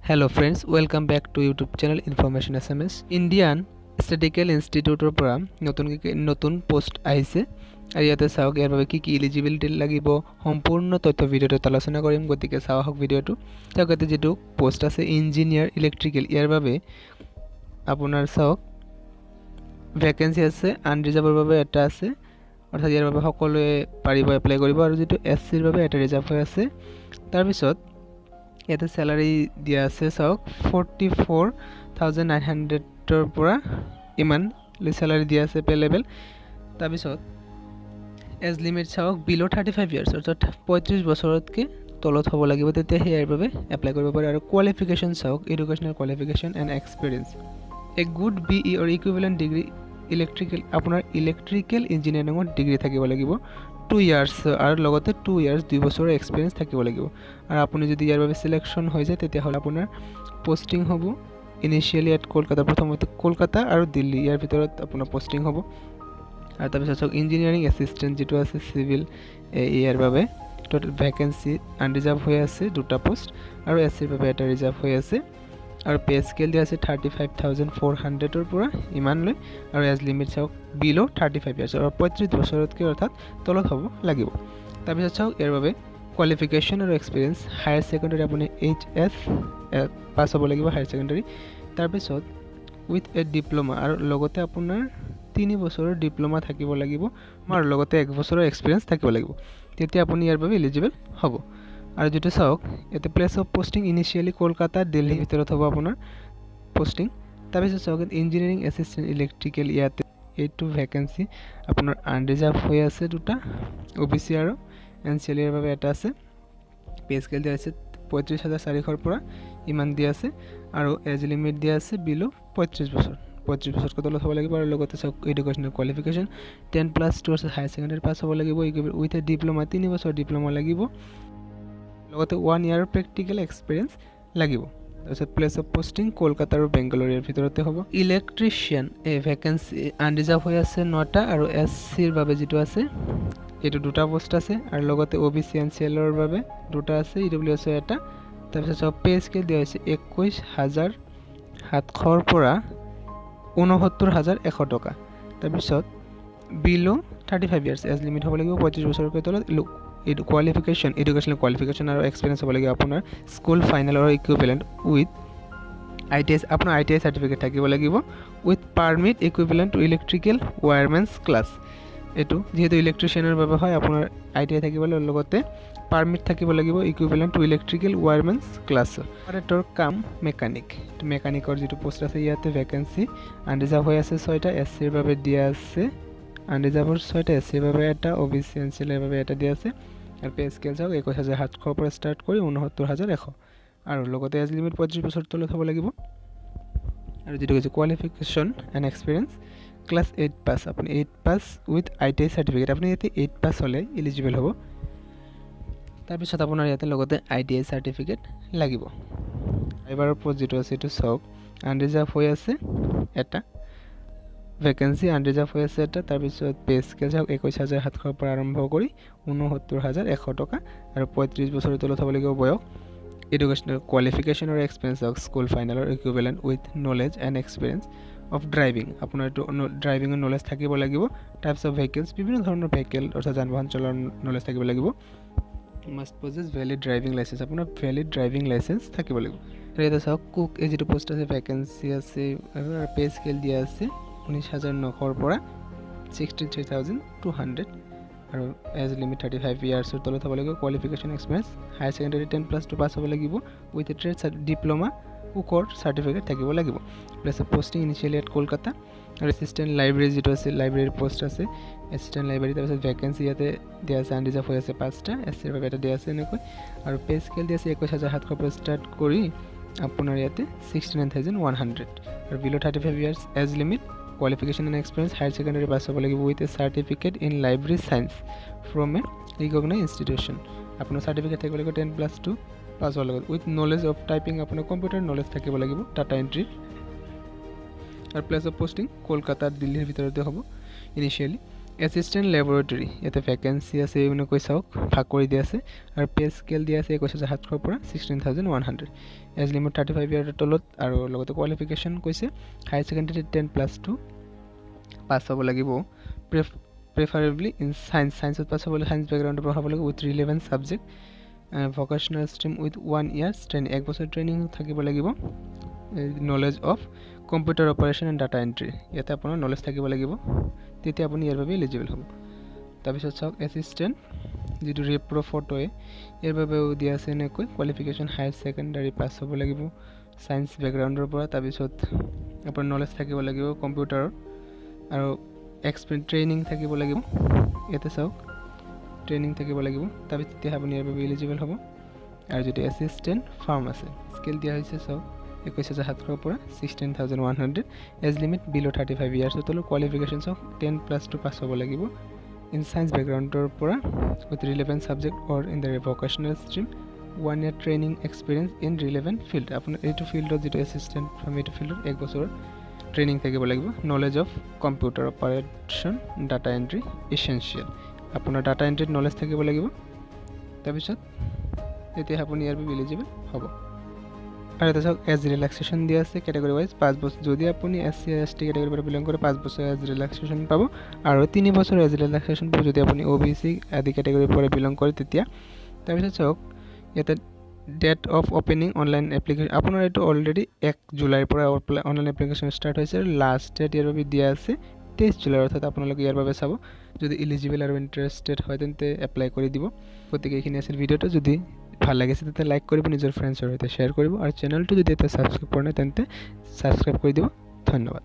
Hello friends, welcome back to YouTube channel Information Assamese. Indian Statistical Institute পৰা নতুন post আহিছে আৰু ইয়াতে চাওক ইয়াৰ বাবে কি এলিজিবিলিটি লাগিব সম্পূৰ্ণ তথ্য ভিডিওটো আলোচনা কৰিম গতিকে চাওক ভিডিওটো চাওক ইয়াতে যেটো পোষ্ট আছে ইঞ্জিনিয়াৰ ইলেক্ট্ৰিক্যাল ইয়াৰ বাবে আপোনাৰ চাওক ভ্যাকেন্সি আছে আনৰিজাৰ্ভৰ বাবে এটা আছে অৰ্থাৎ ইয়াৰ বাবে সকলোৱে পাৰিব এপ্লাই কৰিব আৰু যেটো এসসিৰ বাবে এটা ৰিজাৰ্ভ হৈ আছে তাৰ পিছত ইয়াতে স্যালাৰি দিয়া আছে চাওক 44900 ৰ পৰা ইমান স্যালাৰি দিয়া আছে পে লেভেল তাৰ পিছত এজ লিমিট চাওক বিলো 35 ইয়াৰ্স অৰ্থাৎ 35 বছৰতকে তলত হ'ব লাগিব তেতিয়া ইয়াৰ বাবে এপ্লাই কৰিব পাৰে আৰু কোৱালিফিকেশন চাওক educational qualification and experience a good BE or equivalent degree electrical আপোনাৰ ইলেক্ট্ৰিক্যাল ইঞ্জিনিয়াৰিংৰ ডিগ্ৰী থাকিব লাগিব 2 ইয়াৰ্স আৰু লগতে 2 ইয়াৰ্স 2 বছৰৰ এক্সপেৰিয়েন্স থাকিব লাগিব আৰু আপুনি যদি ইয়াৰ বাবে সিলেকশন হৈ যায় তেতিয়া হল আপোনাৰ পোস্টিং হ'ব ইনিশিয়ালি এট কলকাতা প্ৰথমতে কলকাতা আৰু দিল্লী ইয়াৰ ভিতৰত আপোনাৰ পোস্টিং হ'ব আৰু তাৰ পিছত ইঞ্জিনিয়াৰিং এসিস্ট্যান্ট যেটো আছে সিভিল ইয়াৰ বাবে টোটাল ভ্যাকেন্সি আনৰিজাৰ্ভ হৈ আছে দুটা পোষ্ট আৰু এসসিৰ বাবে এটা ৰিজাৰ্ভ হৈ আছে আৰু পে স্কেল দিয়া আছে 35400 ৰ পৰা ইমান লৈ আৰু এজ লিমিট চাওক বিলো 35 ইয়াৰ্স আৰু 35 বছৰতকে অৰ্থাৎ তলত হ'ব লাগিব তাৰ পিছত চাওক ইয়াৰ বাবে কোৱালিফিকেশন আৰু এক্সপেৰিয়েন্স হায়াৰ সেকেন্ডাৰী আপুনি এইচএস পাস হ'ব লাগিব হায়াৰ সেকেন্ডাৰী তাৰ পিছত উইথ এ ডিপ্লোমা আৰু লগতে আপোনাৰ 3 বছৰৰ ডিপ্লোমা থাকিব লাগিব আৰু লগতে 1 বছৰৰ এক্সপেৰিয়েন্স থাকিব লাগিব তেতিয়া আপুনি ইয়াৰ বাবে এলিজিবল হ'ব আৰু যেটো চাওক এতে place of posting initially Kolkata Delhi ভিতৰত হ'ব আপোনাৰ পোস্টিং তাৰ পিছত চাওক ইঞ্জিনিয়াৰিং এসিস্ট্যান্ট ইলেক্ট্ৰিক্যাল ইয়াতে এইটো ভ্যাকেন্সি আপোনাৰ আনৰিজাৰ্ভ হৈ আছে দুটা ওবিসি আৰু এনসিএলৰ বাবে এটা আছে পে স্কেল দিয়া আছে 35400 ৰ পৰা ইমান দিয়া আছে আৰু এজ লিমিট দিয়া আছে বিলো 35 বছৰ 35 বছৰতকৈ তলত হ'ব লাগিব আৰু লগতে চাওক এডুকেশনাল কোৱালিফিকেশন 10+2 আছে হায়াৰ সেকেন্ডাৰী পাস হ'ব লাগিব উইথ এ ডিপ্লোমা 3 বছৰ ডিপ্লোমা লাগিব লগতে 1 ইয়াৰ প্ৰ্যাকটিক্যাল এক্সপেৰিয়েন্স লাগিব তাৰপিছত প্লেস অফ পোস্টিং কলকাতা আৰু বেংগালুৰুৰ ভিতৰতে হ'ব ইলেক্ট্ৰিশিয়ান এ ভ্যাকেন্সি আনৰিজাৰ্ভ হৈ আছে 9টা আৰু এসসিৰ বাবে যেটো আছে এটো দুটা পোষ্ট আছে আৰু লগতে ওবিসি এনসিএলৰ বাবে দুটা আছে ইডব্লিউএছ এটা তাৰপিছত সব পে স্কেল দিয়া হৈছে 21700 ৰ পৰা 69100 টকা তাৰপিছত বিলো 35 ইয়াৰ্স এজ লিমিট হ'ব লাগিব 25 বছৰকৈ তলত কোৱালিফিকেশন এডুকেশনাল কোৱালিফিকেশন আৰু এক্সপেৰিয়েন্স হ'ব লাগিব আপোনাৰ স্কুল ফাইনেল আৰু ইকুইভ্যালেন্ট উইথ আইটিএস আপোনাৰ আইটিআই সাৰ্টিফিকেট থাকিব লাগিব with permit equivalent to electrical wiremen's class এটো যেহেতু ইলেক্ট্ৰিশিয়ানৰ বাবে হয় আপোনাৰ আইটিআই থাকিব লগতে পাৰমিট থাকিব লাগিব equivalent to electrical wiremen's class operator কাম মেকানিক মেকানিকৰ যেটো পোষ্ট আছে ইয়াতে ভ্যাকেন্সি আনৰিজাৰ্ভ হৈ আছে 6টা এসসিৰ বাবে দিয়া আছে আনৰিজাৰ্ভৰ 6টা এসসিৰ বাবে এটা ওবিসি এনসিএলৰ বাবে এটা দিয়া আছে আৰু পে স্কেল চাওক 21700 পৰা ষ্টাৰ্ট কৰি 69100 আৰু লগতে এজ লিমিট 25 বছৰ তলত হ'ব লাগিব আৰু যেটো হৈছে qualification and experience class 8 pass আপুনি 8 পাস উইথ আইটিআই সাৰ্টিফিকেট আপুনি ইয়াতে 8 পাস হলে এলিজিবল হ'ব তাৰ পিছত আপোনাৰ ইয়াতে লগতে আইটিআই সাৰ্টিফিকেট লাগিব এবাৰৰ পোষ্ট যেটো আছে এটো চাওক আনৰিজাৰ্ভ হৈ আছে এটা ভ্যাকেন্সি আনৰিজাৰ্ভ হৈ আছে এটা তাৰ পিছত পে স্কেল চাওক 21700 পৰা আৰম্ভ কৰি 69100 টকা আৰু 35 বছৰৰ তলত হ'ব লাগিব বয়স এডুকেশনাল কোৱালিফিকেশন আৰু এক্সপেৰিয়েন্স অফ স্কুল ফাইনেল আৰু equivalent with knowledge and experience of driving আপোনাৰ ড্ৰাইভিংৰ নলেজ থাকিব লাগিব টাইপস অফ ভেহিকলস বিভিন্ন ধৰণৰ ভেহিকল অৰ্থাৎ যান-বাহন চলোৱাৰ নলেজ থাকিব লাগিব মাষ্ট পজেছ ভ্যালিড ড্ৰাইভিং লাইসেন্স আপোনাৰ ভ্যালিড ড্ৰাইভিং লাইসেন্স থাকিব লাগিব এটা চাওক কুক এই যেটো পোষ্ট আছে ভ্যাকেন্সি আছে আৰু পে স্কেল দিয়া আছে 19900 ৰ পৰা 63200 আৰু এজ লিমিট 35 ইয়াৰ্ছৰ তলত হ'ব লাগিব qualification experience higher secondary 10+2 pass হ'ব লাগিব with a trade diploma cook certificate থাকিব লাগিব place of posting initially at Kolkata আৰু এসিস্ট্যান্ট লাইব্ৰেৰী যেটো আছে লাইব্ৰেৰীৰ পোষ্ট আছে এসিস্ট্যান্ট লাইব্ৰেৰী তাৰপিছত ভ্যাকেন্সি ইয়াতে দিয়া আছে আনৰিজাৰ্ভ হৈ আছে 5টা এসসিৰ বাবে এটা দিয়া আছে এনেকৈ আৰু পে স্কেল দিয়া আছে 21700 পৰা ষ্টাৰ্ট কৰি আপোনাৰ ইয়াতে 69100 আৰু below 35 years age limit qualification and experience higher secondary pass হ'ব লাগিব with a certificate in library science from a recognized institution আপোনাৰ সাৰ্টিফিকেট থাকিব লাগিব 10+2 পাস হোৱাৰ লগত with knowledge of typing আপোনাৰ কম্পিউটাৰ নলেজ থাকিব লাগিব ডাটা এন্ট্ৰি আৰু প্লেস অফ পোস্টিং কলকাতা দিল্লীৰ ভিতৰতে হ'ব ইনিশিয়ালি এছিষ্টেণ্ট লেবৰেটৰী ইয়াতে ভেকেঞ্চি আছে এইবিলাকৈ চাওক ভাগ কৰি দিয়া আছে আৰু পে স্কেল দিয়া আছে 21,700 পৰা 16,100 এজ লিমিট 35 ইয়াৰৰ তলত আৰু লগতে কোৱালিফিকেশ্যন কৈছে হায়াৰ ছেকেণ্ডেৰী 10+2 পাছ হ'ব লাগিব প্ৰেফাৰেবলি ইন ছায়েন্সত পাছ হ'ব লাগিব ছায়েন্স বেকগ্ৰাউণ্ডৰ পৰা হ'ব লাগিব with relevant subject vocational stream with 1 years training 1 বছৰ ট্ৰেইনিং থাকিব লাগিব knowledge of computer operation and data entry ইয়াতে আপোনাৰ নলেজ থাকিব লাগিব তেতিয়া আপুনি ইয়াৰ বাবে এলিজিবল হ'ব তাৰপিছত চাওক এছিষ্টেণ্ট যিটো ৰেপ্ৰ' ফটোৱে ইয়াৰ বাবেও দিয়া আছে এনেকৈ কোৱালিফিকেশ্যন হায়াৰ ছেকেণ্ডাৰী পাছ হ'ব লাগিব ছায়েন্স বেকগ্ৰাউণ্ডৰ পৰা তাৰপিছত আপোনাৰ নলেজ থাকিব লাগিব কম্পিউটাৰৰ আৰু এক্সপিৰিয়েঞ্চ ট্ৰেইনিং থাকিব লাগিব ইয়াতে চাওক ট্ৰেইনিং থাকিব লাগিব তাৰপিছত তেতিয়া আপুনি ইয়াৰ বাবে এলিজিবল হ'ব আৰু যদি এছিষ্টেণ্ট ফাৰ্ম আছে স্কেল দিয়া হৈছে চাওক 21,700 পৰা 16,100 এজ লিমিট বিল' 35 ইয়াৰ্ছ তলৰ কোৱালিফিকেশ্যন চাওক 10+2 পাছ হ'ব লাগিব ইন ছায়েন্স বেকগ্ৰাউণ্ডৰ পৰা with relevant subject or in the vocational stream 1 year training experience in relevant field আপোনাৰ এইটো ফিল্ডত যিটো এছিষ্টেণ্ট ফাৰ্ম এইটো ফিল্ডত 1 বছৰৰ ট্ৰেইনিং থাকিব লাগিব knowledge of computer operation data entry essential আপোনাৰ ডাটা এণ্ট্ৰিত নলেজ থাকিব লাগিব তাৰপিছত তেতিয়া আপুনি ইয়াৰ বাবে এলিজিবল হ'ব আৰু এটা চাওক এজ ৰিলেক্সেশ্যন দিয়া আছে কেটেগৰী ৱাইজ 5 বছৰ যদি আপুনি SC ST কেটেগৰীৰ পৰা বিলং কৰে 5 বছৰ এজ ৰিলেক্সেশ্যন পাব আৰু 3 বছৰ এজ ৰিলেক্সেশ্যন পাব যদি আপুনি OBC আদি কেটেগৰীৰ পৰা বিলং কৰে তেতিয়া তাৰপিছত চাওক ইয়াতে date of opening online application আপোনাৰ এইটো অলৰেডি 1 জুলাইৰ পৰা অনলাইন এপ্লিকেশ্যন ষ্টাৰ্ট হৈছে আৰু লাষ্ট ডেট ইয়াৰ বাবে দিয়া আছে 23 জুলাই অৰ্থাৎ আপোনালোকে ইয়াৰ বাবে চাব যদি এলিজিবল আৰু ইণ্টাৰেষ্টেড হয় তেন্তে এপ্লাই কৰি দিব গতিকে এইখিনি আছিল ভিডিঅ'টো যদি ভাল লাগিছে তেতিয়া লাইক কৰিব নিজৰ ফ্ৰেণ্ডছৰ সৈতে শ্বেয়াৰ কৰিব আৰু চেনেলটো যদি এটা ছাবস্ক্ৰাইব কৰা নাই তেন্তে ছাবস্ক্ৰাইব কৰি দিব ধন্যবাদ